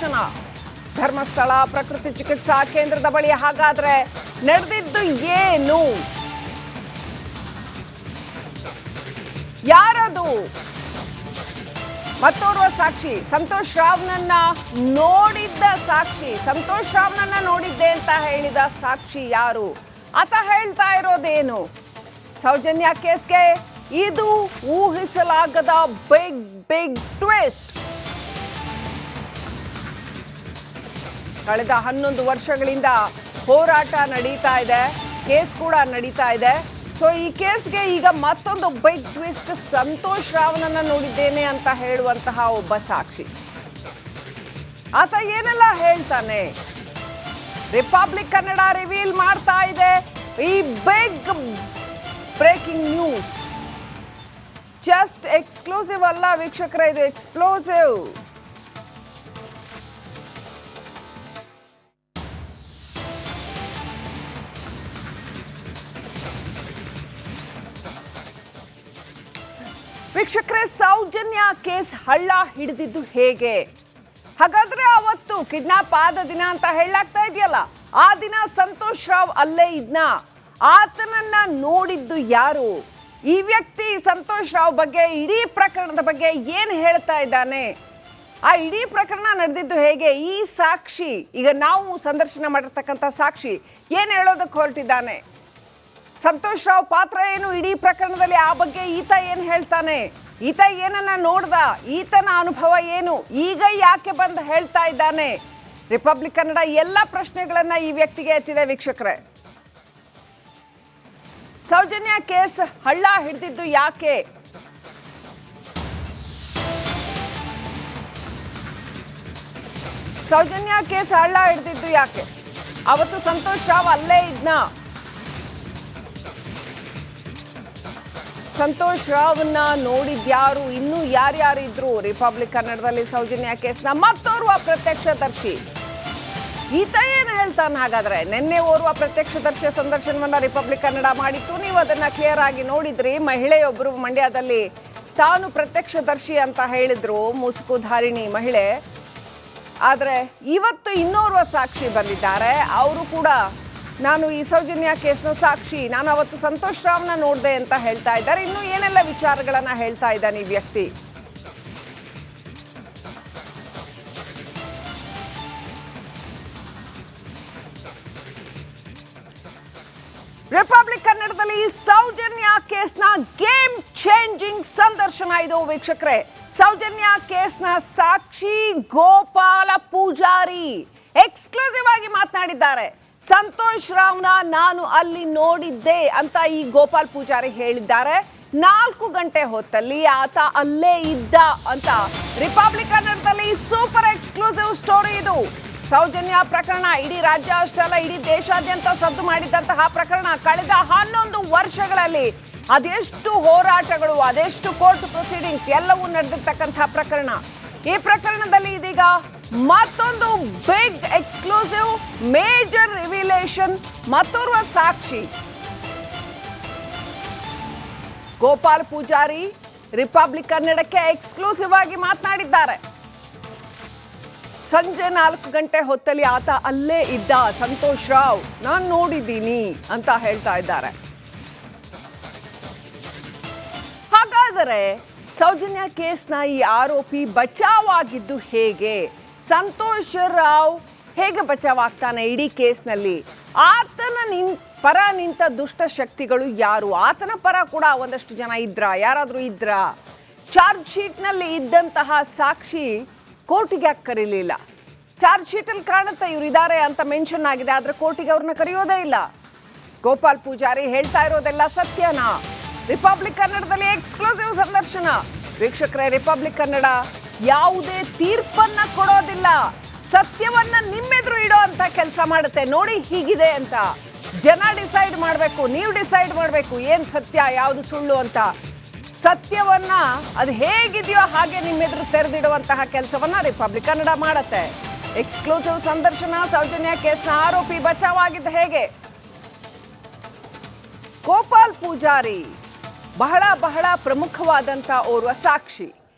ಸಂದರ್ಶನ. ಧರ್ಮಸ್ಥಳ ಪ್ರಕೃತಿ ಚಿಕಿತ್ಸಾ ಕೇಂದ್ರದ ಬಳಿ ಹಾಗಾದ್ರೆ ನಡೆದಿದ್ದು ಏನು? ಯಾರದು? ಮತ್ತೋರ್ವ ಸಾಕ್ಷಿ, ಸಂತೋಷ್ ರಾವ್ನನ್ನ ನೋಡಿದ್ದ ಸಾಕ್ಷಿ. ಸಂತೋಷ್ ರಾವ್ನನ್ನ ನೋಡಿದ್ದೆ ಅಂತ ಹೇಳಿದ ಸಾಕ್ಷಿ ಯಾರು? ಆತ ಹೇಳ್ತಾ ಇರೋದೇನು? ಸೌಜನ್ಯ ಕೇಸ್ಗೆ ಇದು ಊಹಿಸಲಾಗದ ಬಿಗ್ ಟ್ವಿಸ್ಟ್. ಕಳೆದ 11 ವರ್ಷಗಳಿಂದ ಹೋರಾಟ ನಡೀತಾ ಇದೆ, ಕೇಸ್ ಕೂಡ ನಡೀತಾ ಇದೆ. ಸೊ ಈ ಕೇಸ್ಗೆ ಈಗ ಮತ್ತೊಂದು ಬಿಗ್ ಟ್ವಿಸ್ಟ್. ಸಂತೋಷ್ ರಾವ್ನನ್ನ ನೋಡಿದ್ದೇನೆ ಅಂತ ಹೇಳುವಂತಹ ಒಬ್ಬ ಸಾಕ್ಷಿ. ಆತ ಏನೆಲ್ಲ ಹೇಳ್ತಾನೆ? ರಿಪಬ್ಲಿಕ್ ಕನ್ನಡ ರಿವೀಲ್ ಮಾಡ್ತಾ ಇದೆ ಈ big breaking news. Just exclusive ಅಲ್ಲ ವೀಕ್ಷಕರೇ, ಇದು ಎಕ್ಸ್ಪ್ಲೋಸಿವ್. ವೀಕ್ಷಕರೇ, ಸೌಜನ್ಯ ಕೇಸ್ ಹಳ್ಳ ಹಿಡಿದಿದ್ದು ಹೇಗೆ? ಹಾಗಾದ್ರೆ ಅವತ್ತು ಕಿಡ್ನಾಪ್ ಆದ ದಿನ ಅಂತ ಹೇಳಲಾಗ್ತಾ ಇದೆಯಲ್ಲ, ಆ ದಿನ ಸಂತೋಷ್ ರಾವ್ ಅಲ್ಲೇ ಇದ್ನ? ಆತನನ್ನ ನೋಡಿದ್ದು ಯಾರು? ಈ ವ್ಯಕ್ತಿ ಸಂತೋಷ್ ರಾವ್ ಬಗ್ಗೆ, ಇಡೀ ಪ್ರಕರಣದ ಬಗ್ಗೆ ಏನ್ ಹೇಳ್ತಾ ಇದ್ದಾನೆ? ಆ ಇಡೀ ಪ್ರಕರಣ ನಡೆದಿದ್ದು ಹೇಗೆ? ಈ ಸಾಕ್ಷಿ, ಈಗ ನಾವು ಸಂದರ್ಶನ ಮಾಡಿರ್ತಕ್ಕಂಥ ಸಾಕ್ಷಿ ಏನ್ ಹೇಳೋದಕ್ಕೆ ಹೊರಟಿದ್ದಾನೆ? ಸಂತೋಷ್ ರಾವ್ ಪಾತ್ರ ಏನು ಇಡೀ ಪ್ರಕರಣದಲ್ಲಿ? ಆ ಬಗ್ಗೆ ಈತ ಏನ್ ಹೇಳ್ತಾನೆ? ಈತ ಏನನ್ನ ನೋಡ್ದ? ಈತನ ಅನುಭವ ಏನು? ಈಗ ಯಾಕೆ ಬಂದು ಹೇಳ್ತಾ ಇದ್ದಾನೆ? ರಿಪಬ್ಲಿಕ್ ಕನ್ನಡ ಎಲ್ಲ ಪ್ರಶ್ನೆಗಳನ್ನ ಈ ವ್ಯಕ್ತಿಗೆ ಎತ್ತಿದೆ ವೀಕ್ಷಕರೇ. ಸೌಜನ್ಯ ಕೇಸ್ ಹಳ್ಳ ಹಿಡಿದಿದ್ದು ಯಾಕೆ? ಸೌಜನ್ಯ ಕೇಸ್ ಹಳ್ಳ ಹಿಡಿದಿದ್ದು ಯಾಕೆ? ಅವತ್ತು ಸಂತೋಷ್ ರಾವ್ ಅಲ್ಲೇ ಇದ್ನ? ಸಂತೋಷ್ ರಾವ್ನ ನೋಡಿದ್ಯಾರು? ಇನ್ನೂ ಯಾರ್ಯಾರು ಇದ್ರು ರಿಪಬ್ಲಿಕ್ ಕನ್ನಡದಲ್ಲಿ ಸೌಜನ್ಯ ಕೇಸ್ನ? ಮತ್ತೋರ್ವ ಪ್ರತ್ಯಕ್ಷದರ್ಶಿ ಈತ ಏನು ಹೇಳ್ತಾನೆ? ಹಾಗಾದ್ರೆ ನಿನ್ನೆ ಓರ್ವ ಪ್ರತ್ಯಕ್ಷದರ್ಶಿಯ ಸಂದರ್ಶನವನ್ನ ರಿಪಬ್ಲಿಕ್ ಕನ್ನಡ ಮಾಡಿತ್ತು, ನೀವು ಅದನ್ನ ಕ್ಲಿಯರ್ ಆಗಿ ನೋಡಿದ್ರಿ. ಮಹಿಳೆಯೊಬ್ಬರು ಮಂಡ್ಯದಲ್ಲಿ ತಾನು ಪ್ರತ್ಯಕ್ಷದರ್ಶಿ ಅಂತ ಹೇಳಿದ್ರು, ಮುಸುಕುಧಾರಿಣಿ ಮಹಿಳೆ. ಆದ್ರೆ ಇವತ್ತು ಇನ್ನೋರ್ವ ಸಾಕ್ಷಿ ಬಂದಿದ್ದಾರೆ. ಅವರು ಕೂಡ ನಾನು ಈ ಸೌಜನ್ಯ ಕೇಸ್ನ ಸಾಕ್ಷಿ, ನಾನು ಅವತ್ತು ಸಂತೋಷ್ ರಾವ್ನ ನೋಡಿದೆ ಅಂತ ಹೇಳ್ತಾ ಇದ್ದಾರೆ. ಇನ್ನು ಏನೆಲ್ಲ ವಿಚಾರಗಳನ್ನ ಹೇಳ್ತಾ ಇದ್ದಾನೆ ಈ ವ್ಯಕ್ತಿ? ರಿಪಬ್ಲಿಕ್ ಕನ್ನಡದಲ್ಲಿ ಸೌಜನ್ಯ ಕೇಸ್ನ ಗೇಮ್ ಚೇಂಜಿಂಗ್ ಸಂದರ್ಶನ ಇದು ವೀಕ್ಷಕರೇ. ಸೌಜನ್ಯ ಕೇಸ್ನ ಸಾಕ್ಷಿ ಗೋಪಾಲ ಪೂಜಾರಿ ಎಕ್ಸ್ಕ್ಲೂಸಿವ್ ಆಗಿ ಮಾತನಾಡಿದ್ದಾರೆ. ಸಂತೋಷ್ ರಾವ್ನ ನಾನು ಅಲ್ಲಿ ನೋಡಿದ್ದೆ ಅಂತ ಈ ಗೋಪಾಲ್ ಪೂಜಾರಿ ಹೇಳಿದ್ದಾರೆ. 4 ಗಂಟೆ ಹೊತ್ತಲ್ಲಿ ಆತ ಅಲ್ಲೇ ಇದ್ದ ಅಂತ ರಿಪಬ್ಲಿಕ್ ಕನ್ನಡದಲ್ಲಿ ಸೂಪರ್ ಎಕ್ಸ್ಕ್ಲೂಸಿವ್ ಸ್ಟೋರಿ ಇದು. ಸೌಜನ್ಯ ಪ್ರಕರಣ ಇಡೀ ರಾಜ್ಯ ಅಷ್ಟೇ ಅಲ್ಲ, ಇಡೀ ದೇಶಾದ್ಯಂತ ಸದ್ದು ಮಾಡಿದಂತಹ ಪ್ರಕರಣ. ಕಳೆದ 11 ವರ್ಷಗಳಲ್ಲಿ ಅದೆಷ್ಟು ಹೋರಾಟಗಳು, ಅದೆಷ್ಟು ಕೋರ್ಟ್ ಪ್ರೊಸೀಡಿಂಗ್ಸ್ ಎಲ್ಲವೂ ನಡೆದಿರ್ತಕ್ಕಂತಹ ಪ್ರಕರಣ. ಈ ಪ್ರಕರಣದಲ್ಲಿ ಇದೀಗ ಮತ್ತೊಂದು ಬಿಗ್ ಎಕ್ಸ್ಕ್ಲೂಸಿವ್ ಮೇಜರ್ ರಿವಿಲೇಷನ್. ಮತ್ತೋರ್ವ ಸಾಕ್ಷಿ ಗೋಪಾಲ್ ಪೂಜಾರಿ ರಿಪಬ್ಲಿಕ್ ಕನ್ನಡಕ್ಕೆ ಎಕ್ಸ್ಕ್ಲೂಸಿವ್ ಆಗಿ ಮಾತನಾಡಿದ್ದಾರೆ. ಸಂಜೆ 4 ಗಂಟೆ ಹೊತ್ತಲ್ಲಿ ಆತ ಅಲ್ಲೇ ಇದ್ದ, ಸಂತೋಷ್ ರಾವ್ ನಾನು ನೋಡಿದ್ದೀನಿ ಅಂತ ಹೇಳ್ತಾ ಇದ್ದಾರೆ. ಹಾಗಾದರೆ ಸೌಜನ್ಯ ಕೇಸ್ನ ಈ ಆರೋಪಿ ಬಚಾವಾಗಿದ್ದು ಹೇಗೆ? ಸಂತೋಷ್ ರಾವ್ ಹೇಗೆ ಬಚಾವಾಗ್ತಾನೆ ಇಡೀ ಕೇಸ್ನಲ್ಲಿ? ಆತನ ಪರ ನಿಂತ ದುಷ್ಟ ಶಕ್ತಿಗಳು ಯಾರು? ಆತನ ಪರ ಕೂಡ ಒಂದಷ್ಟು ಜನ ಇದ್ರ? ಯಾರಾದ್ರೂ ಇದ್ರ? ಚಾರ್ಜ್ ಶೀಟ್ನಲ್ಲಿ ಇದ್ದಂತಹ ಸಾಕ್ಷಿ ಕೋರ್ಟಿಗೆ ಯಾಕೆ ಕರೀಲಿಲ್ಲ? ಚಾರ್ಜ್ ಶೀಟಲ್ಲಿ ಕಾಣುತ್ತೆ ಇವ್ರು ಇದ್ದಾರೆ ಅಂತ ಮೆನ್ಷನ್ ಆಗಿದೆ, ಆದ್ರೆ ಕೋರ್ಟಿಗೆ ಅವ್ರನ್ನ ಕರೆಯೋದೇ ಇಲ್ಲ. ಗೋಪಾಲ್ ಪೂಜಾರಿ ಹೇಳ್ತಾ ಇರೋದೆಲ್ಲ ಸತ್ಯನಾ? ರಿಪಬ್ಲಿಕ್ ಕನ್ನಡದಲ್ಲಿ ಎಕ್ಸ್ಕ್ಲೂಸಿವ್ ಸಂದರ್ಶನ ವೀಕ್ಷಕರೇ. ರಿಪಬ್ಲಿಕ್ ಕನ್ನಡ ಯಾವುದೇ ತೀರ್ಪನ್ನ ಕೊಡೋದಿಲ್ಲ, ಸತ್ಯವನ್ನ ನಿಮ್ಮೆದುರು ಇಡೋ ಅಂತ ಕೆಲಸ ಮಾಡುತ್ತೆ. ನೋಡಿ ಹೀಗಿದೆ ಅಂತ ಜನ ಡಿಸೈಡ್ ಮಾಡಬೇಕು, ನೀವು ಡಿಸೈಡ್ ಮಾಡಬೇಕು ಏನ್ ಸತ್ಯ ಯಾವುದು ಸುಳ್ಳು ಅಂತ. ಸತ್ಯವನ್ನ ಅದು ಹೇಗಿದೆಯೋ ಹಾಗೆ ನಿಮ್ಮೆದುರು ತೆರೆದಿಡುವಂತಹ ಕೆಲಸವನ್ನ ರಿಪಬ್ಲಿಕ್ ಕನ್ನಡ ಮಾಡುತ್ತೆ. ಎಕ್ಸ್ಕ್ಲೂಸಿವ್ ಸಂದರ್ಶನ. ಸೌಜನ್ಯ ಕೇಸ್ನ ಆರೋಪಿ ಬಚಾವಾಗಿದ್ದ ಹೇಗೆ? ಗೋಪಾಲ್ ಪೂಜಾರಿ ಬಹಳ ಬಹಳ ಪ್ರಮುಖವಾದಂತ ಓರ್ವ ಸಾಕ್ಷಿ.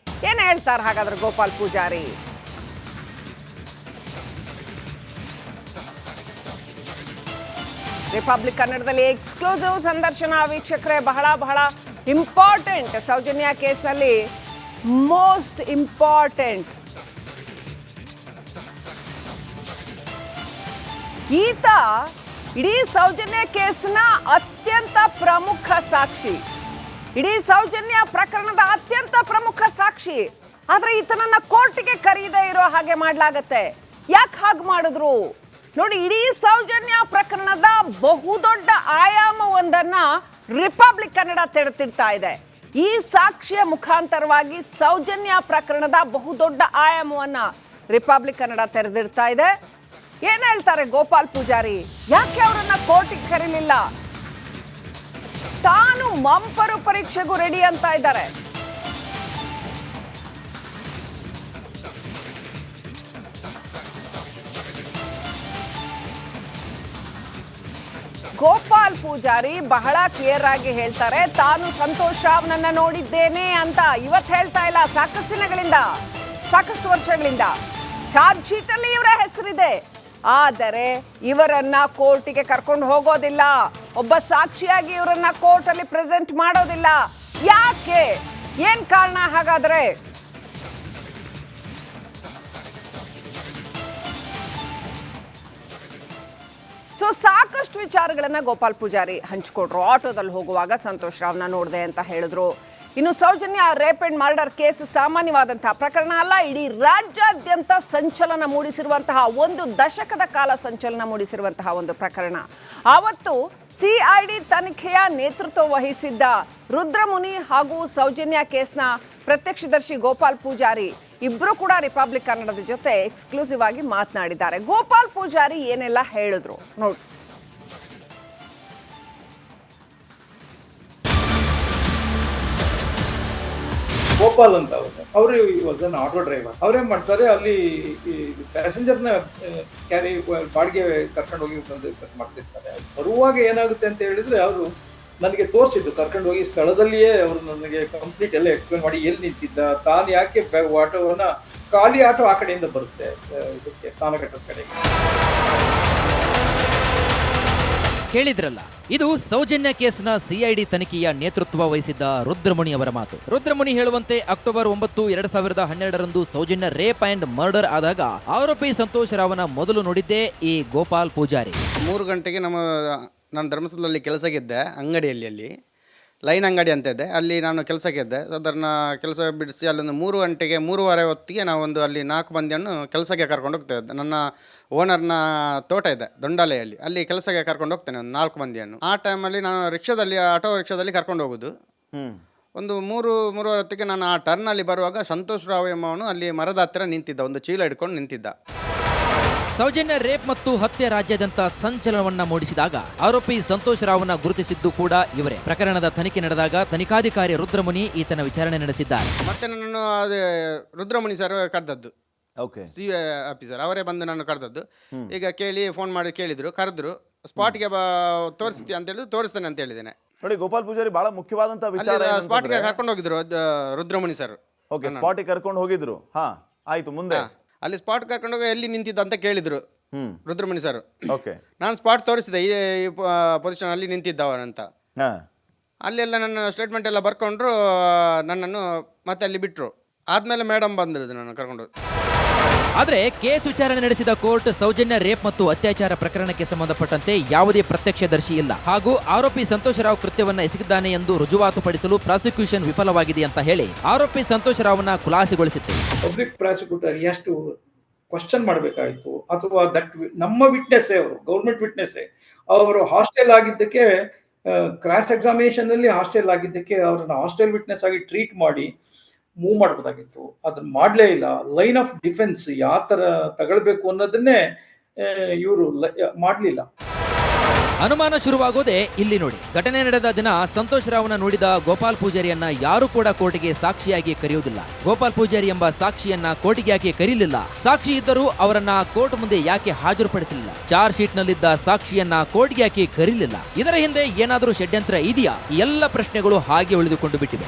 ಏನ್ ಹೇಳ್ತಾರೆ ಹಾಗಾದ್ರೆ ಗೋಪಾಲ್ ಪೂಜಾರಿ? ರಿಪಬ್ಲಿಕ್ ಕನ್ನಡದಲ್ಲಿ ಎಕ್ಸ್ಕ್ಲೂಸಿವ್ ಸಂದರ್ಶನ ವೀಕ್ಷಕರೇ. ಬಹಳ ಇಂಪಾರ್ಟೆಂಟ್ ಸೌಜನ್ಯ ಕೇಸ್ನಲ್ಲಿ, ಮೋಸ್ಟ್ ಇಂಪಾರ್ಟೆಂಟ್. ಈತ ಇಡೀ ಸೌಜನ್ಯ ಕೇಸ್ನ ಅತ್ಯಂತ ಪ್ರಮುಖ ಸಾಕ್ಷಿ, ಇಡೀ ಸೌಜನ್ಯ ಪ್ರಕರಣದ ಅತ್ಯಂತ ಪ್ರಮುಖ ಸಾಕ್ಷಿ. ಆದ್ರೆ ಈತನನ್ನ ಕೋರ್ಟ್ಗೆ ಕರೀದೇ ಇರೋ ಹಾಗೆ ಮಾಡ್ಲಾಗತ್ತೆ. ಯಾಕೆ ಹಾಗೆ ಮಾಡಿದ್ರು ನೋಡಿ. ಇಡೀ ಸೌಜನ್ಯ ಪ್ರಕರಣದ ಬಹುದೊಡ್ಡ ಆಯಾಮವೊಂದನ್ನ ರಿಪಬ್ಲಿಕ್ ಕನ್ನಡ ತೆರೆದಿಡ್ತಾ ಇದೆ. ಈ ಸಾಕ್ಷಿಯ ಮುಖಾಂತರವಾಗಿ ಸೌಜನ್ಯ ಪ್ರಕರಣದ ಬಹುದೊಡ್ಡ ಆಯಾಮವನ್ನ ರಿಪಬ್ಲಿಕ್ ಕನ್ನಡ ತೆರೆದಿಡ್ತಾ ಇದೆ. ಏನ್ ಹೇಳ್ತಾರೆ ಗೋಪಾಲ್ ಪೂಜಾರಿ? ಯಾಕೆ ಅವರನ್ನ ಕೋರ್ಟಿಗೆ ಕರೀಲಿಲ್ಲ? ತಾನು ಮಂಪರು ಪರೀಕ್ಷೆಗೂ ರೆಡಿ ಅಂತ ಇದ್ದಾರೆ. ಗೋಪಾಲ್ ಪೂಜಾರಿ ಬಹಳ ಕ್ಲಿಯರ್ ಆಗಿ ಹೇಳ್ತಾರೆ, ತಾನು ಸಂತೋಷ್ ರಾವ್ನನ್ನ ನೋಡಿದ್ದೇನೆ ಅಂತ. ಇವತ್ತು ಹೇಳ್ತಾ ಇಲ್ಲ, ಸಾಕಷ್ಟು ದಿನಗಳಿಂದ, ಸಾಕಷ್ಟು ವರ್ಷಗಳಿಂದ ಚಾರ್ಜ್ ಶೀಟ್ ಅಲ್ಲಿ ಇವರ ಹೆಸರಿದೆ. ಆದರೆ ಇವರನ್ನ ಕೋರ್ಟಿಗೆ ಕರ್ಕೊಂಡು ಹೋಗೋದಿಲ್ಲ, ಒಬ್ಬ ಸಾಕ್ಷಿಯಾಗಿ ಇವರನ್ನ ಕೋರ್ಟ್ ಅಲ್ಲಿ ಪ್ರೆಸೆಂಟ್ ಮಾಡೋದಿಲ್ಲ. ಯಾಕೆ? ಏನ್ ಕಾರಣ ಹಾಗಾದ್ರೆ? ಸೊ ಸಾಕಷ್ಟು ವಿಚಾರಗಳನ್ನ ಗೋಪಾಲ್ ಪೂಜಾರಿ ಹಂಚ್ಕೊಟ್ರು. ಆಟೋದಲ್ಲಿ ಹೋಗುವಾಗ ಸಂತೋಷ್ ರಾವ್ನ ನೋಡಿದೆ ಅಂತ ಹೇಳಿದ್ರು. ಇನ್ನು Soujanya rape and murder case ಸಾಮಾನ್ಯವಾದಂತಹ ಪ್ರಕರಣ ಅಲ್ಲ, ಇಡೀ ರಾಜ್ಯಾದ್ಯಂತ ಸಂಚಲನ ಮೂಡಿಸಿರುವಂತಹ, ಒಂದು ದಶಕದ ಕಾಲ ಸಂಚಲನ ಮೂಡಿಸಿರುವಂತಹ ಒಂದು ಪ್ರಕರಣ. ಆವತ್ತು ಸಿಐಡಿ ತನಿಖೆಯ ನೇತೃತ್ವ ವಹಿಸಿದ್ದ ರುದ್ರಮುನಿ ಹಾಗೂ ಸೌಜನ್ಯ ಕೇಸ್ನ ಪ್ರತ್ಯಕ್ಷದರ್ಶಿ ಗೋಪಾಲ್ ಪೂಜಾರಿ ಇಬ್ರು ಕೂಡ ರಿಪಬ್ಲಿಕ್ ಕನ್ನಡದ ಜೊತೆ ಎಕ್ಸ್ಕ್ಲೂಸಿವ್ ಆಗಿ ಮಾತನಾಡಿದ್ದಾರೆ. ಗೋಪಾಲ್ ಪೂಜಾರಿ ಏನೆಲ್ಲ ಹೇಳಿದ್ರು ನೋಡಿ. ಗೋಪಾಲ್ ಅಂತ ಅವರು ವಾಸ್ ಅನ್ ಆಟೋ ಡ್ರೈವರ್. ಅವ್ರೇನ್ ಮಾಡ್ತಾರೆ, ಅಲ್ಲಿ ಪ್ಯಾಸೆಂಜರ್ನ ಕ್ಯಾರಿ ಬಾಡಿಗೆ ಕರ್ಕೊಂಡು ಹೋಗಿ ಮಾಡ್ತಿರ್ತಾರೆ. ಬರುವಾಗ ಏನಾಗುತ್ತೆ ಅಂತ ಹೇಳಿದ್ರೆ, ಅವರು ನನಗೆ ತೋರಿಸಿದ್ದು, ಕರ್ಕೊಂಡು ಹೋಗಿ ಸ್ಥಳದಲ್ಲಿಯೇ ಅವರು ನನಗೆ ಕಂಪ್ಲೀಟ್ ಎಲ್ಲ ಎಕ್ಸ್ಪ್ಲೇನ್ ಮಾಡಿ ಎಲ್ಲಿ ನಿಂತಿದ್ದ, ತಾನು ಯಾಕೆ ಆಟೋವನ್ನ, ಖಾಲಿ ಆಟೋ ಆ ಕಡೆಯಿಂದ ಬರುತ್ತೆ ಇದಕ್ಕೆ ಸ್ನಾನಘಟ್ಟದ ಕಡೆಗೆ. ಕೇಳಿದ್ರಲ್ಲ, ಇದು ಸೌಜನ್ಯ ಕೇಸ್ನ ಸಿಐಡಿ ತನಿಖೆಯ ನೇತೃತ್ವ ವಹಿಸಿದ್ದ ರುದ್ರಮುನಿ ಅವರ ಮಾತು. ರುದ್ರಮುನಿ ಹೇಳುವಂತೆ ಅಕ್ಟೋಬರ್ 9, 2012ರಂದು ಸೌಜನ್ಯ ರೇಪ್ ಅಂಡ್ ಮರ್ಡರ್ ಆದಾಗ ಆರೋಪಿ ಸಂತೋಷ್ ರಾವ್ನ ಮೊದಲು ನೋಡಿದ್ದೇ ಈ ಗೋಪಾಲ್ ಪೂಜಾರಿ. 3 ಗಂಟೆಗೆ ನಾನು ಧರ್ಮಸ್ಥಳದಲ್ಲಿ ಕೆಲಸಕ್ಕಿದ್ದೆ, ಅಂಗಡಿಯಲ್ಲಿ, ಅಲ್ಲಿ ಲೈನ್ ಅಂಗಡಿ ಅಂತ ಇದೆ, ಅಲ್ಲಿ ನಾನು ಕೆಲಸಕ್ಕಿದ್ದೆ. ಅದನ್ನು ಕೆಲಸ ಬಿಡಿಸಿ ಅಲ್ಲೊಂದು 3 ಗಂಟೆಗೆ 3:15 ಹೊತ್ತಿಗೆ ನಾವೊಂದು ಅಲ್ಲಿ 4 ಮಂದಿಯನ್ನು ಕೆಲಸಕ್ಕೆ ಕರ್ಕೊಂಡು ಹೋಗ್ತೇವೆ. ನನ್ನ ಓನರ್ನ ತೋಟ ಇದೆ ದೊಂಡಾಲೆಯಲ್ಲಿ, ಅಲ್ಲಿ ಕೆಲಸಕ್ಕೆ ಕರ್ಕೊಂಡು ಹೋಗ್ತೇನೆ ಒಂದು 4 ಮಂದಿಯನ್ನು. ಆ ಟೈಮಲ್ಲಿ ನಾನು ಆಟೋ ರಿಕ್ಷಾದಲ್ಲಿ ಕರ್ಕೊಂಡು ಹೋಗೋದು. ಒಂದು 3:30 ಹೊತ್ತಿಗೆ ನಾನು ಆ ಟರ್ನಲ್ಲಿ ಬರುವಾಗ ಸಂತೋಷ್ ರಾವ್ ಎಂಬವನು ಅಲ್ಲಿ ಮರದ ಹತ್ತಿರ ನಿಂತಿದ್ದ, ಒಂದು ಚೀಲ ಹಿಡ್ಕೊಂಡು ನಿಂತಿದ್ದ. ಸೌಜನ್ಯ ರೇಪ್ ಮತ್ತು ಹತ್ಯೆ ರಾಜ್ಯಾದ್ಯಂತ ಸಂಚಲನವನ್ನ ಮೂಡಿಸಿದಾಗ ಆರೋಪಿ ಸಂತೋಷ್ ರಾವ್ನ ಗುರುತಿಸಿದ್ದು ಕೂಡ ಇವರೇ. ಪ್ರಕರಣದ ತನಿಖೆ ನಡೆದಾಗ ತನಿಖಾಧಿಕಾರಿ ರುದ್ರಮುನಿ ಈತನ ವಿಚಾರಣೆ ನಡೆಸಿದ್ದಾರೆ. ಮತ್ತೆ ನನ್ನನ್ನು ರುದ್ರಮುನಿ ಸರ್ ಕರೆದದ್ದು, ಸಿ ಆಫೀಸರ್ ಅವರೇ ಬಂದು ನಾನು ಕರೆದದ್ದು. ಈಗ ಕೇಳಿ ಫೋನ್ ಮಾಡಿ ಕೇಳಿದ್ರು, ಕರೆದ್ರು, ಸ್ಪಾಟ್ಗೆ ತೋರಿಸ್ತೀಯ ಅಂತ ಹೇಳಿದ್ರು, ತೋರಿಸ್ತೇನೆ ಅಂತ ಹೇಳಿದ್ದೇನೆ. ನೋಡಿ ಗೋಪಾಲ್ ಪೂಜಾರಿ ಬಹಳ ಮುಖ್ಯವಾದಂತ ವಿಚಾರ, ಸ್ಪಾಟ್ಗೆ ಕರ್ಕೊಂಡು ಹೋಗಿದ್ರು ರುದ್ರಮುನಿ ಸರ್. ಓಕೆ, ಸ್ಪಾಟಿಗೆ ಕರ್ಕೊಂಡು ಹೋಗಿದ್ರು. ಹಾ ಆಯ್ತು, ಮುಂದೆ ಅಲ್ಲಿ ಸ್ಪಾಟ್ ಕರ್ಕೊಂಡು ಹೋಗಿ ಎಲ್ಲಿ ನಿಂತಿದ್ದ ಅಂತ ಕೇಳಿದ್ರು ರುದ್ರಮುನಿ ಸರ್. ಓಕೆ, ನಾನು ಸ್ಪಾಟ್ ತೋರಿಸಿದೆ, ಈ ಪೊಸಿಷನ್ ಅಲ್ಲಿ ನಿಂತಿದ್ದವನಂತ. ಅಲ್ಲೆಲ್ಲ ನನ್ನ ಸ್ಟೇಟ್ಮೆಂಟ್ ಎಲ್ಲ ಬರ್ಕೊಂಡ್ರು, ನನ್ನನ್ನು ಮತ್ತೆ ಅಲ್ಲಿ ಬಿಟ್ರು. ಆದ್ಮೇಲೆ ಮೇಡಮ್ ಬಂದಿರೋದು ನನ್ನ ಕರ್ಕೊಂಡು. ಆದರೆ ಕೇಸ್ ವಿಚಾರಣೆ ನಡೆಸಿದ ಕೋರ್ಟ್ ಸೌಜನ್ಯ ರೇಪ್ ಮತ್ತು ಅತ್ಯಾಚಾರ ಪ್ರಕರಣಕ್ಕೆ ಸಂಬಂಧಪಟ್ಟಂತೆ ಯಾವುದೇ ಪ್ರತ್ಯಕ್ಷದರ್ಶಿ ಇಲ್ಲ ಹಾಗೂ ಆರೋಪಿ ಸಂತೋಷ್ ರಾವ್ ಕೃತ್ಯವನ್ನ ಎಸಗಿದ್ದಾನೆ ಎಂದು ರುಜುವಾತುಪಡಿಸಲು ಪ್ರಾಸಿಕ್ಯೂಷನ್ ವಿಫಲವಾಗಿದೆ ಅಂತ ಹೇಳಿ ಆರೋಪಿ ಸಂತೋಷ್ ರಾವ್ನ ಖುಲಾಸೆಗೊಳಿಸಿತ್ತು. ಪಬ್ಲಿಕ್ ಪ್ರಾಸಿಕ್ಯೂಟರ್ ಎಷ್ಟು ಕ್ವಶನ್ ಮಾಡಬೇಕಾಯಿತು, ಅಥವಾ ದಟ್ ನಮ್ಮ ವಿಟ್ನೆಸ್ಸೇ, ಅವರು ಗೌರ್ಮೆಂಟ್ ವಿಟ್ನೆಸ್ಸೇ, ಅವರು ಹಾಸ್ಟೆಲ್ ಆಗಿದ್ದಕ್ಕೆ, ಕ್ರಾಸ್ ಎಕ್ಸಾಮಿನೇಷನ್ ಅಲ್ಲಿ ಹಾಸ್ಟೆಲ್ ಆಗಿದ್ದಕ್ಕೆ ಅವ್ರನ್ನ ಹಾಸ್ಟೆಲ್ ವಿಟ್ನೆಸ್ ಆಗಿ ಟ್ರೀಟ್ ಮಾಡಿ ಮೂವ್ ಮಾಡಬಹುದಾಗಿತ್ತು. ಅದನ್ನ ಮಾಡಲೇ ಇಲ್ಲ. ಲೈನ್ ಆಫ್ ಡಿಫೆನ್ಸ್ ಯಾವ ತರ ತಗೊಳ್ಬೇಕು ಅನ್ನೋದನ್ನೇ ಇವರು ಮಾಡಲಿಲ್ಲ. ಅನುಮಾನ ಶುರುವಾಗೋದೇ ಇಲ್ಲಿ ನೋಡಿ. ಘಟನೆ ನಡೆದ ದಿನ ಸಂತೋಷ್ ರಾವ್ನ ನೋಡಿದ ಗೋಪಾಲ್ ಪೂಜಾರಿಯನ್ನ ಯಾರು ಕೂಡ ಕೋರ್ಟಿಗೆ ಸಾಕ್ಷಿಯಾಗಿ ಕರೆಯುವುದಿಲ್ಲ. ಗೋಪಾಲ್ ಪೂಜಾರಿ ಎಂಬ ಸಾಕ್ಷಿಯನ್ನ ಕೋರ್ಟಿಗೆ ಯಾಕೆ ಕರೀಲಿಲ್ಲ? ಸಾಕ್ಷಿ ಇದ್ದರೂ ಅವರನ್ನ ಕೋರ್ಟ್ ಮುಂದೆ ಯಾಕೆ ಹಾಜರುಪಡಿಸಲಿಲ್ಲ? ಚಾರ್ಜ್ ಶೀಟ್ ನಲ್ಲಿದ್ದ ಸಾಕ್ಷಿಯನ್ನ ಕೋರ್ಟ್ಗೆ ಯಾಕೆ ಕರೀಲಿಲ್ಲ? ಇದರ ಹಿಂದೆ ಏನಾದರೂ ಷಡ್ಯಂತ್ರ ಇದೆಯಾ? ಎಲ್ಲ ಪ್ರಶ್ನೆಗಳು ಹಾಗೆ ಉಳಿದುಕೊಂಡು ಬಿಟ್ಟಿವೆ.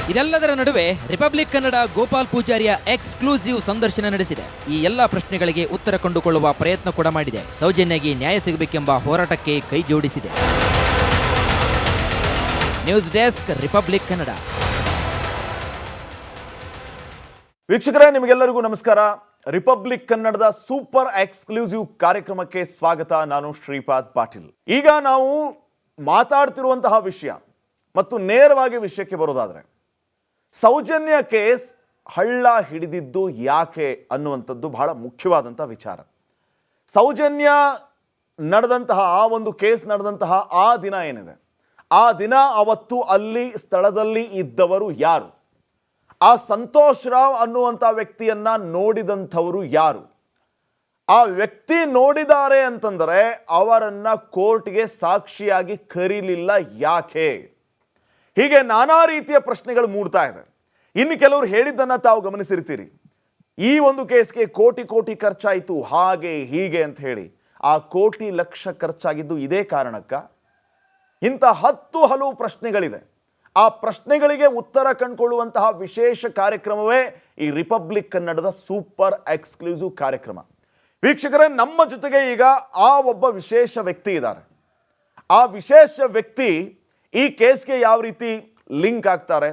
ಇದೆಲ್ಲದರ ನಡುವೆ ರಿಪಬ್ಲಿಕ್ ಕನ್ನಡ ಗೋಪಾಲ್ ಪೂಜಾರಿಯ ಎಕ್ಸ್ಕ್ಲೂಸಿವ್ ಸಂದರ್ಶನ ನಡೆಸಿದೆ. ಈ ಎಲ್ಲ ಪ್ರಶ್ನೆಗಳಿಗೆ ಉತ್ತರ ಕಂಡುಕೊಳ್ಳುವ ಪ್ರಯತ್ನ ಕೂಡ ಮಾಡಿದೆ. ಸೌಜನ್ಯಗೆ ನ್ಯಾಯ ಸಿಗಬೇಕೆಂಬ ಹೋರಾಟಕ್ಕೆ ಕೈ ಜೋಡಿಸಿದೆ. News desk, Republic Kannada. ವೀಕ್ಷಕರೇ, ನಿಮಗೆಲ್ಲರಿಗೂ ನಮಸ್ಕಾರ. ರಿಪಬ್ಲಿಕ್ ಕನ್ನಡದ ಸೂಪರ್ ಎಕ್ಸ್ಕ್ಲೂಸಿವ್ ಕಾರ್ಯಕ್ರಮಕ್ಕೆ ಸ್ವಾಗತ. ನಾನು ಶ್ರೀಪಾದ್ ಪಾಟೀಲ್. ಈಗ ನಾವು ಮಾತಾಡ್ತಿರುವಂತಹ ವಿಷಯ ಮತ್ತು ನೇರವಾಗಿ ವಿಷಯಕ್ಕೆ ಬರೋದಾದ್ರೆ, ಸೌಜನ್ಯ ಕೇಸ್ ಹಳ್ಳ ಹಿಡಿದಿದ್ದು ಯಾಕೆ ಅನ್ನುವಂಥದ್ದು ಬಹಳ ಮುಖ್ಯವಾದಂತಹ ವಿಚಾರ. ಸೌಜನ್ಯ ನಡೆದಂತಹ ಆ ಒಂದು ಕೇಸ್ ನಡೆದಂತಹ ಆ ದಿನ ಏನಿದೆ, ಆ ದಿನ ಅವತ್ತು ಅಲ್ಲಿ ಸ್ಥಳದಲ್ಲಿ ಇದ್ದವರು ಯಾರು? ಆ ಸಂತೋಷ್ ರಾವ್ ಅನ್ನುವಂಥ ವ್ಯಕ್ತಿಯನ್ನ ನೋಡಿದಂಥವರು ಯಾರು? ಆ ವ್ಯಕ್ತಿ ನೋಡಿದ್ದಾರೆ ಅಂತಂದರೆ ಅವರನ್ನ ಕೋರ್ಟ್ಗೆ ಸಾಕ್ಷಿಯಾಗಿ ಕರೀಲಿಲ್ಲ ಯಾಕೆ? ಹೀಗೆ ನಾನಾ ರೀತಿಯ ಪ್ರಶ್ನೆಗಳು ಮೂಡ್ತಾ ಇದೆ. ಇನ್ನು ಕೆಲವರು ಹೇಳಿದ್ದನ್ನ ತಾವು ಗಮನಿಸಿರ್ತೀರಿ, ಈ ಒಂದು ಕೇಸ್ಗೆ ಕೋಟಿ ಕೋಟಿ ಖರ್ಚಾಯಿತು, ಹಾಗೆ ಹೀಗೆ ಅಂತ ಹೇಳಿ. ಆ ಕೋಟಿ ಲಕ್ಷ ಖರ್ಚಾಗಿದ್ದು ಇದೇ ಕಾರಣಕ್ಕ? ಇಂಥ ಹಲವು ಪ್ರಶ್ನೆಗಳಿದೆ. ಆ ಪ್ರಶ್ನೆಗಳಿಗೆ ಉತ್ತರ ಕಂಡುಕೊಳ್ಳುವಂತಹ ವಿಶೇಷ ಕಾರ್ಯಕ್ರಮವೇ ಈ ರಿಪಬ್ಲಿಕ್ ಕನ್ನಡದ ಸೂಪರ್ ಎಕ್ಸ್ಕ್ಲೂಸಿವ್ ಕಾರ್ಯಕ್ರಮ. ವೀಕ್ಷಕರೇ, ನಮ್ಮ ಜೊತೆಗೆ ಈಗ ಆ ಒಬ್ಬ ವಿಶೇಷ ವ್ಯಕ್ತಿ ಇದ್ದಾರೆ. ಆ ವಿಶೇಷ ವ್ಯಕ್ತಿ ಈ ಕೇಸ್ಗೆ ಯಾವ ರೀತಿ ಲಿಂಕ್ ಆಗ್ತಾರೆ,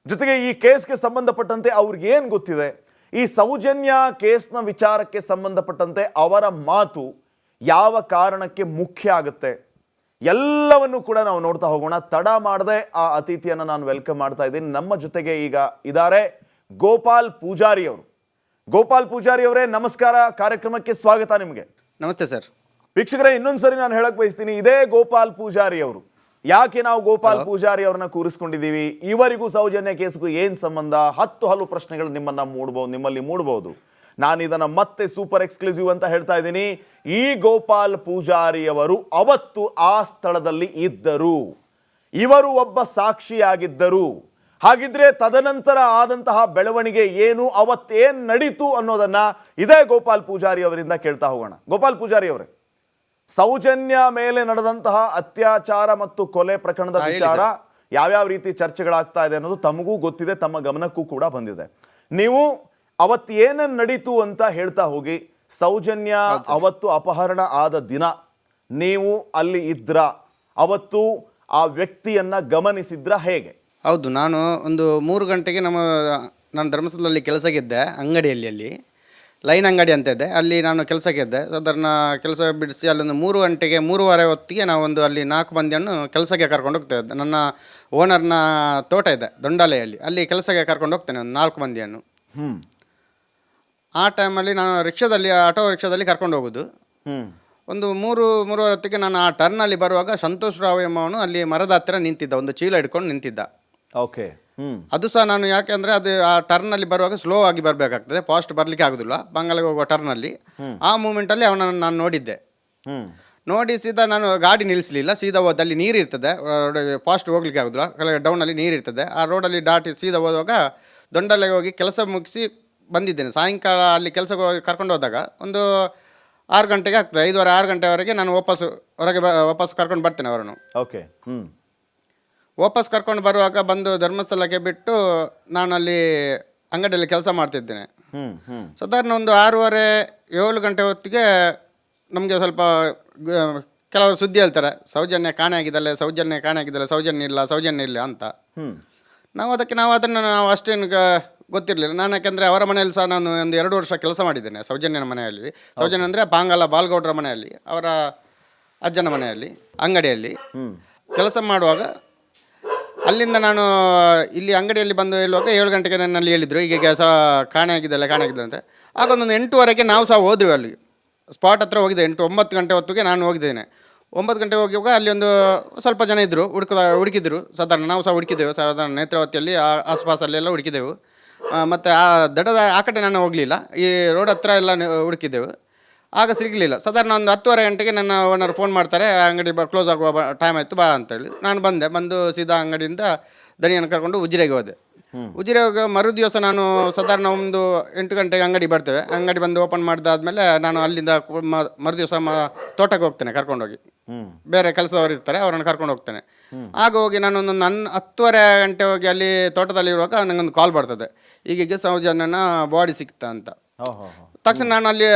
ಜೊತೆಗೆ ಈ ಕೇಸ್ಗೆ ಸಂಬಂಧಪಟ್ಟಂತೆ ಅವ್ರಿಗೆ ಏನು ಗೊತ್ತಿದೆ, ಈ ಸೌಜನ್ಯ ಕೇಸ್ನ ವಿಚಾರಕ್ಕೆ ಸಂಬಂಧಪಟ್ಟಂತೆ ಅವರ ಮಾತು ಯಾವ ಕಾರಣಕ್ಕೆ ಮುಖ್ಯ ಆಗುತ್ತೆ, ಎಲ್ಲವನ್ನು ಕೂಡ ನಾವು ನೋಡ್ತಾ ಹೋಗೋಣ. ತಡ ಮಾಡದೆ ಆ ಅತಿಥಿಯನ್ನು ನಾನು ವೆಲ್ಕಮ್ ಮಾಡ್ತಾ ಇದ್ದೀನಿ. ನಮ್ಮ ಜೊತೆಗೆ ಈಗ ಇದ್ದಾರೆ ಗೋಪಾಲ್ ಪೂಜಾರಿ ಅವರು. ಗೋಪಾಲ್ ಪೂಜಾರಿ ಅವರೇ, ನಮಸ್ಕಾರ. ಕಾರ್ಯಕ್ರಮಕ್ಕೆ ಸ್ವಾಗತ ನಿಮಗೆ. ನಮಸ್ತೆ ಸರ್. ವೀಕ್ಷಕರೇ, ಇನ್ನೊಂದ್ಸರಿ ನಾನು ಹೇಳಕ್ ಬಯಸ್ತೀನಿ, ಇದೇ ಗೋಪಾಲ್ ಪೂಜಾರಿ ಅವರು. ಯಾಕೆ ನಾವು ಗೋಪಾಲ್ ಪೂಜಾರಿ ಅವ್ರನ್ನ ಕೂರಿಸ್ಕೊಂಡಿದ್ದೀವಿ, ಇವರಿಗೂ ಸೌಜನ್ಯ ಕೇಸ್ಗೂ ಏನ್ ಸಂಬಂಧ? ಹಲವು ಪ್ರಶ್ನೆಗಳು ನಿಮ್ಮಲ್ಲಿ ಮೂಡಬಹುದು. ನಾನು ಇದನ್ನ ಮತ್ತೆ ಸೂಪರ್ ಎಕ್ಸ್ಕ್ಲೂಸಿವ್ ಅಂತ ಹೇಳ್ತಾ ಇದ್ದೀನಿ. ಈ ಗೋಪಾಲ್ ಪೂಜಾರಿ ಅವರು ಅವತ್ತು ಆ ಸ್ಥಳದಲ್ಲಿ ಇದ್ದರು, ಇವರು ಒಬ್ಬ ಸಾಕ್ಷಿಯಾಗಿದ್ದರು. ಹಾಗಿದ್ರೆ ತದನಂತರ ಆದಂತಹ ಬೆಳವಣಿಗೆ ಏನು, ಅವತ್ತೇನ್ ನಡೀತು ಅನ್ನೋದನ್ನ ಇದೇ ಗೋಪಾಲ್ ಪೂಜಾರಿ ಅವರಿಂದ ಕೇಳ್ತಾ ಹೋಗೋಣ. ಗೋಪಾಲ್ ಪೂಜಾರಿ ಅವರೇ, ಸೌಜನ್ಯ ಮೇಲೆ ನಡೆದಂತಹ ಅತ್ಯಾಚಾರ ಮತ್ತು ಕೊಲೆ ಪ್ರಕರಣದ ವಿಚಾರ ಯಾವ್ಯಾವ ರೀತಿ ಚರ್ಚೆಗಳಾಗ್ತಾ ಇದೆ ಅನ್ನೋದು ತಮಗೂ ಗೊತ್ತಿದೆ, ತಮ್ಮ ಗಮನಕ್ಕೂ ಕೂಡ ಬಂದಿದೆ. ನೀವು ಅವತ್ತು ಏನೇನು ನಡೀತು ಅಂತ ಹೇಳ್ತಾ ಹೋಗಿ. ಸೌಜನ್ಯ ಅವತ್ತು ಅಪಹರಣ ಆದ ದಿನ ನೀವು ಅಲ್ಲಿ ಇದ್ರ, ಅವತ್ತು ಆ ವ್ಯಕ್ತಿಯನ್ನ ಗಮನಿಸಿದ್ರ, ಹೇಗೆ? ಹೌದು, ನಾನು ಒಂದು 3 ಗಂಟೆಗೆ ನಾನು ಧರ್ಮಸ್ಥಳದಲ್ಲಿ ಕೆಲಸಕ್ಕಿದ್ದೆ. ಅಂಗಡಿಯಲ್ಲಿ ಲೈನ್ ಅಂಗಡಿ ಅಂತ ಇದೆ, ಅಲ್ಲಿ ನಾನು ಕೆಲಸಕ್ಕಿದ್ದೆ. ಸಾಧಾರಣ ಕೆಲಸ ಬಿಡಿಸಿ ಅಲ್ಲೊಂದು 3 ಗಂಟೆಗೆ 3:15 ಹೊತ್ತಿಗೆ ನಾವೊಂದು ಅಲ್ಲಿ 4 ಮಂದಿಯನ್ನು ಕೆಲಸಕ್ಕೆ ಕರ್ಕೊಂಡು ಹೋಗ್ತೇವೆ. ನನ್ನ ಓನರ್ನ ತೋಟ ಇದೆ ದೊಂಡಾಲೆಯಲ್ಲಿ, ಅಲ್ಲಿ ಕೆಲಸಕ್ಕೆ ಕರ್ಕೊಂಡು ಹೋಗ್ತೇನೆ ಒಂದು 4 ಮಂದಿಯನ್ನು. ಆ ಟೈಮಲ್ಲಿ ನಾನು ಆಟೋ ರಿಕ್ಷಾದಲ್ಲಿ ಕರ್ಕೊಂಡು ಹೋಗೋದು. ಒಂದು 3:30 ಹೊತ್ತಿಗೆ ನಾನು ಆ ಟರ್ನಲ್ಲಿ ಬರುವಾಗ ಸಂತೋಷ್ ರಾವ್ ಎಂಬವನು ಅಲ್ಲಿ ಮರದ ಹತ್ತಿರ ನಿಂತಿದ್ದ, ಒಂದು ಚೀಲ ಹಿಡ್ಕೊಂಡು ನಿಂತಿದ್ದ. ಓಕೆ. ಅದು ಸಹ ನಾನು ಯಾಕೆಂದರೆ ಅದು ಆ ಟರ್ನಲ್ಲಿ ಬರುವಾಗ ಸ್ಲೋ ಆಗಿ ಬರಬೇಕಾಗ್ತದೆ, ಫಾಸ್ಟ್ ಬರಲಿಕ್ಕೆ ಆಗೋದಿಲ್ಲ ಬಂಗಾಳಿಗೆ ಹೋಗುವ ಟರ್ನಲ್ಲಿ. ಆ ಮೂಮೆಂಟಲ್ಲಿ ಅವನನ್ನು ನಾನು ನೋಡಿದ್ದೆ. ನೋಡಿ ಸೀದಾ ನಾನು ಗಾಡಿ ನಿಲ್ಲಿಸಲಿಲ್ಲ, ಸೀದಾ ಹೋದಲ್ಲಿ ನೀರು ಇರ್ತದೆ, ಫಾಸ್ಟ್ ಹೋಗ್ಲಿಕ್ಕೆ ಆಗೋದಿಲ್ಲ, ಕೆಳಗೆ ಡೌನಲ್ಲಿ ನೀರು ಇರ್ತದೆ. ಆ ರೋಡಲ್ಲಿ ದಾಟಿ ಸೀದಾ ಹೋದಾಗ ದೊಂಡಲೆಗೆ ಹೋಗಿ ಕೆಲಸ ಮುಗಿಸಿ ಬಂದಿದ್ದೇನೆ. ಸಾಯಂಕಾಲ ಅಲ್ಲಿ ಕೆಲಸಕ್ಕೆ ಹೋಗಿ ಕರ್ಕೊಂಡು ಹೋದಾಗ ಒಂದು 6 ಗಂಟೆಗೆ ಆಗ್ತದೆ, 5:30 6 ಗಂಟೆವರೆಗೆ ನಾನು ವಾಪಸ್ ಕರ್ಕೊಂಡು ಬರ್ತೇನೆ ಅವರನ್ನು. ಓಕೆ. ವಾಪಸ್ ಕರ್ಕೊಂಡು ಬರುವಾಗ ಬಂದು ಧರ್ಮಸ್ಥಳಕ್ಕೆ ಬಿಟ್ಟು ನಾನು ಅಲ್ಲಿ ಅಂಗಡಿಯಲ್ಲಿ ಕೆಲಸ ಮಾಡ್ತಿದ್ದೇನೆ. ಸಾಧಾರಣ ಒಂದು 6:30 7 ಗಂಟೆ ಹೊತ್ತಿಗೆ ನಮಗೆ ಸ್ವಲ್ಪ ಕೆಲವರು ಸುದ್ದಿ ಹೇಳ್ತಾರೆ, ಸೌಜನ್ಯ ಕಾಣೆ ಆಗಿದ್ದಲ್ಲ, ಸೌಜನ್ಯ ಇಲ್ಲ ಅಂತ. ನಾವು ಅದನ್ನು ಅಷ್ಟೇನು ಗೊತ್ತಿರಲಿಲ್ಲ. ನಾನು ಯಾಕೆಂದರೆ ಅವರ ಮನೆಯಲ್ಲಿ ಸಹ ನಾನು ಒಂದು 2 ವರ್ಷ ಕೆಲಸ ಮಾಡಿದ್ದೇನೆ ಸೌಜನ್ಯನ ಮನೆಯಲ್ಲಿ. ಸೌಜನ್ಯ ಅಂದರೆ ಪಾಂಗಲ ಬಾಲ್ಗೌಡ್ರ ಮನೆಯಲ್ಲಿ, ಅವರ ಅಜ್ಜನ ಮನೆಯಲ್ಲಿ ಅಂಗಡಿಯಲ್ಲಿ ಕೆಲಸ ಮಾಡುವಾಗ ಅಲ್ಲಿಂದ ನಾನು ಇಲ್ಲಿ ಅಂಗಡಿಯಲ್ಲಿ ಬಂದು ಹೇಳುವಾಗ 7 ಗಂಟೆಗೆ ನನ್ನಲ್ಲಿ ಹೇಳಿದರು, ಈಗ ಕಾಣೆ ಆಗಿದ್ದಲ್ಲ ಅಂತ. ಆಗ ಒಂದು 8:15ಕ್ಕೆ ನಾವು ಸಹ ಹೋದ್ವಿ, ಅಲ್ಲಿ ಸ್ಪಾಟ್ ಹತ್ರ ಹೋಗಿದ್ದೆ. 9 ಗಂಟೆ ಹೊತ್ತಿಗೆ ನಾನು ಹೋಗಿದ್ದೇನೆ. 9 ಗಂಟೆ ಹೋಗುವಾಗ ಅಲ್ಲಿ ಒಂದು ಸ್ವಲ್ಪ ಜನ ಇದ್ದರು, ಹುಡುಕಿದ್ರು. ಸಾಧಾರಣ ನಾವು ಸಹ ಹುಡುಕಿದ್ದೆವು, ಸಾಧಾರಣ ನೇತ್ರಾವತಿಯಲ್ಲಿ ಆಸ್ಪಾಸಲ್ಲೆಲ್ಲ ಹುಡುಕಿದ್ದೆವು. ಮತ್ತು ಆ ದಡದ ಆ ಕಡೆ ನಾನು ಹೋಗಲಿಲ್ಲ, ಈ ರೋಡ್ ಹತ್ರ ಎಲ್ಲ ಹುಡುಕಿದ್ದೆವು. ಆಗ ಸಿಗಲಿಲ್ಲ. ಸಾಧಾರಣ ಒಂದು 10:30 ಗಂಟೆಗೆ ನನ್ನ ಓನರ್ ಫೋನ್ ಮಾಡ್ತಾರೆ, ಅಂಗಡಿ ಕ್ಲೋಸ್ ಆಗುವ ಟೈಮ್ ಆಯಿತು ಬಾ ಅಂತೇಳಿ. ನಾನು ಬಂದು ಸೀದಾ ಅಂಗಡಿಯಿಂದ ದನಿಯನ್ನು ಕರ್ಕೊಂಡು ಉಜಿರೆಗೆ ಹೋದೆ. ಉಜಿರೆಗೆ ಮರು ದಿವಸ ನಾನು ಸಾಧಾರಣ ಒಂದು 8 ಗಂಟೆಗೆ ಅಂಗಡಿ ಬರ್ತೇವೆ. ಅಂಗಡಿ ಬಂದು ಓಪನ್ ಮಾಡಿದಾದ್ಮೇಲೆ ನಾನು ಅಲ್ಲಿಂದ ಮರು ದಿವಸ ತೋಟಕ್ಕೆ ಹೋಗ್ತೇನೆ ಕರ್ಕೊಂಡೋಗಿ. ಬೇರೆ ಕೆಲಸದವರು ಇರ್ತಾರೆ, ಅವರನ್ನು ಕರ್ಕೊಂಡು ಹೋಗ್ತೇನೆ. ಆಗ ಹೋಗಿ ನಾನೊಂದು 10:30 ಗಂಟೆ ಹೋಗಿ ಅಲ್ಲಿ ತೋಟದಲ್ಲಿ ಇರುವಾಗ ನನಗೊಂದು ಕಾಲ್ ಬರ್ತದೆ, ಈಗೀಗ ಸೌಜನ್ಯನ ಬಾಡಿ ಸಿಕ್ತಾ ಅಂತ. ತಕ್ಷಣ ನಾನು ಅಲ್ಲಿ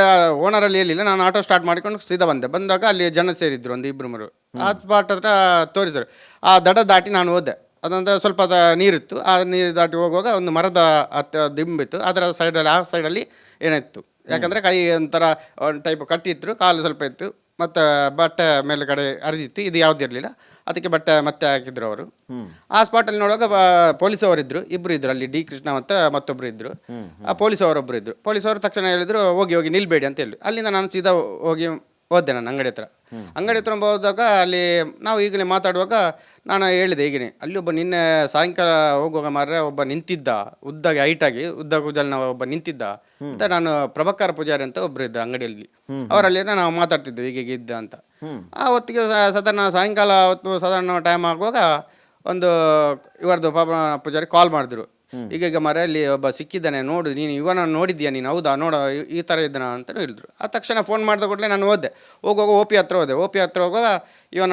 ಓನರಲ್ಲಿ ಹೇಳಿಲ್ಲ, ನಾನು ಆಟೋ ಸ್ಟಾರ್ಟ್ ಮಾಡಿಕೊಂಡು ಸೀದಾ ಬಂದಾಗ ಅಲ್ಲಿ ಜನ ಸೇರಿದ್ರು, ಒಂದು 2-3. ಆ ಸ್ಪಾಟ್ ಹತ್ರ ತೋರಿಸಿದ್ರು. ಆ ದಡ ದಾಟಿ ನಾನು ಹೋದೆ. ಅದಂದ್ರೆ ಸ್ವಲ್ಪ ನೀರಿತ್ತು. ಆ ನೀರು ದಾಟಿ ಹೋಗುವಾಗ ಒಂದು ಮರದ ದಿಂಬಿತ್ತು, ಅದರ ಸೈಡಲ್ಲಿ, ಆ ಸೈಡಲ್ಲಿ ಏನಿತ್ತು, ಯಾಕಂದರೆ ಕೈ ಒಂಥರ ಒಂದು ಟೈಪ್ ಕಟ್ಟಿತ್ತು, ಕಾಲು ಸ್ವಲ್ಪ ಇತ್ತು, ಮತ್ತು ಬಟ್ಟೆ ಮೇಲೆ ಕಡೆ ಹರಿದಿತ್ತು. ಇದು ಯಾವುದಿರಲಿಲ್ಲ, ಅದಕ್ಕೆ ಬಟ್ಟೆ ಮತ್ತೆ ಹಾಕಿದ್ರು ಅವರು. ಆ ಸ್ಪಾಟಲ್ಲಿ ನೋಡುವಾಗ ಪೊಲೀಸವರಿದ್ದರು, ಇಬ್ಬರು ಇದ್ದರು ಅಲ್ಲಿ, ಡಿ ಕೃಷ್ಣ ಮತ್ತು ಮತ್ತೊಬ್ಬರು ಇದ್ದರು. ಆ ಪೊಲೀಸವರೊಬ್ಬರು ಇದ್ದರು. ಪೊಲೀಸವರು ತಕ್ಷಣ ಹೇಳಿದರು, ಹೋಗಿ ನಿಲ್ಬೇಡಿ ಅಂತ ಹೇಳಿ. ಅಲ್ಲಿಂದ ನಾನು ಸೀದಾ ಹೋದೆ ನಾನು ಅಂಗಡಿ ಹತ್ರ ಹೋದಾಗ ಅಲ್ಲಿ ನಾವು ಈಗಲೇ ಮಾತಾಡುವಾಗ ನಾನು ಹೇಳಿದೆ, ಹೀಗೆ ಅಲ್ಲಿ ಒಬ್ಬ ನಿನ್ನೆ ಸಾಯಂಕಾಲ ಹೋಗುವಾಗ ಮಾರ್ರೆ ಒಬ್ಬ ನಿಂತಿದ್ದ, ಉದ್ದಾಗಿ ಹೈಟಾಗಿ ಉದ್ದ ಕೂದಲಿನ ಒಬ್ಬ ನಿಂತಿದ್ದ ಅಂತ. ನಾನು ಪ್ರಭಾಕರ ಪೂಜಾರಿ ಅಂತ ಒಬ್ಬರು ಇದ್ದರು ಅಂಗಡಿಯಲ್ಲಿ, ಅವರಲ್ಲಿ ನಾವು ಮಾತಾಡ್ತಿದ್ವಿ ಹೀಗೆ ಇದ್ದ ಅಂತ. ಆ ಹೊತ್ತಿಗೆ ಸಾಧಾರಣ ಸಾಯಂಕಾಲ ಹೊತ್ತು ಸಾಧಾರಣ ಟೈಮ್ ಆಗುವಾಗ ಒಂದು ಇವರದ್ದು ಪೂಜಾರಿ ಕಾಲ್ ಮಾಡಿದ್ರು, ಈಗ ಮರ ಅಲ್ಲಿ ಒಬ್ಬ ಸಿಕ್ಕಿದ್ದಾನೆ ನೋಡು, ನೀನು ಇವನ ನೋಡಿದ್ಯಾ ನೀನು, ಹೌದಾ ನೋಡ ಈ ಥರ ಇದ್ದಾನ ಅಂತ ಹೇಳಿದ್ರು. ಆ ತಕ್ಷಣ ಫೋನ್ ಮಾಡಿದ ಕೂಡಲೇ ನಾನು ಹೋಗುವಾಗ OP ಹತ್ರ ಹೋಗುವಾಗ ಇವನ